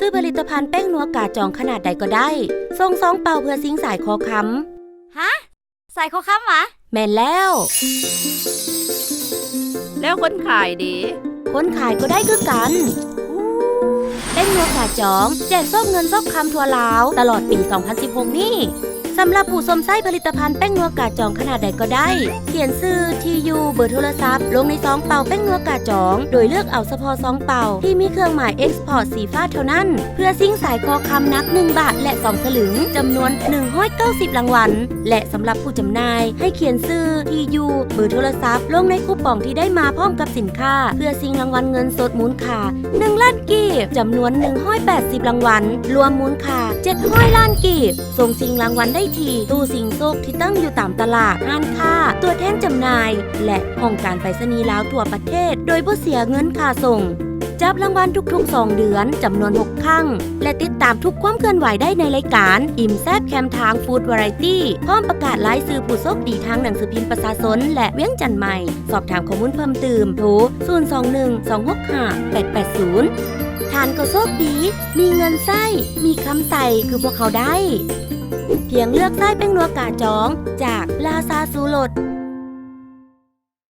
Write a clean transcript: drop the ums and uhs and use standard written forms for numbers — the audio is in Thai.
ซื้อผลิตภัณฑ์แป้งนัวกาจองขนาดใดก็ได้ส่ง2 เป่าเพื่อซิงสายคอค้ำฮะสายคอค้ำหรอแม่นแล้วคนขายดีคนขายก็ได้คือกันแป้งนัวกาจองแจกซอบเงินซอบคำทั่วลาวตลอดปี 2016 นี่สำหรับผู้สมไส้ผลิตภัณฑ์แป้งนัวกาจองขนาดใดก็ได้เขียนชื่อที่อยู่เบอร์โทรศัพท์ลงในซองเป่าแป้งนัวกาจองโดยเลือกเอาเฉพาะซองเป่าที่มีเครื่องหมายเอ็กซ์พอร์ตสีฟ้าเท่านั้นเพื่อซิ่งสายคอคำนัก1 บาทและ2 สลึงจำนวน190รางวัลและสำหรับผู้จำหน่ายให้เขียนชื่อที่อยู่เบอร์โทรศัพท์ลงในคูปองที่ได้มาพร้อมกับสินค้าเพื่อซิ่งรางวัลเงินสดมูลค่า1 ล้านกีบจำนวน180รางวัลรวมมูลค่า700ล้านกีบส่งซิ่งรางวัลได้ที่ตู้สิงโซกที่ตั้งอยู่ตามตลาดห้างค้าตัวแทนจำหน่ายและห้องการไปรษณีย์ลาวทั่วประเทศโดยบ่เสียเงินค่าส่งจับรางวัลทุกๆ2 เดือนจำนวน6 ครั้งและติดตามทุกความเคลื่อนไหวได้ในรายการอิ่มแซ่บแคมทางฟู้ดวาไรตี้พร้อมประกาศรายชื่อผู้โชคดีทางหนังสือพิมพ์ประชาชนและเวียงจันทน์ใหม่สอบถามข้อมูลเพิ่มเติมโทร021-265-880ทานก็โชคดีมีเงินไส้มีคำใส่คือพวกเขาได้เพียงเลือกไส้แป้งนัวกาจองจากลาซาซูรส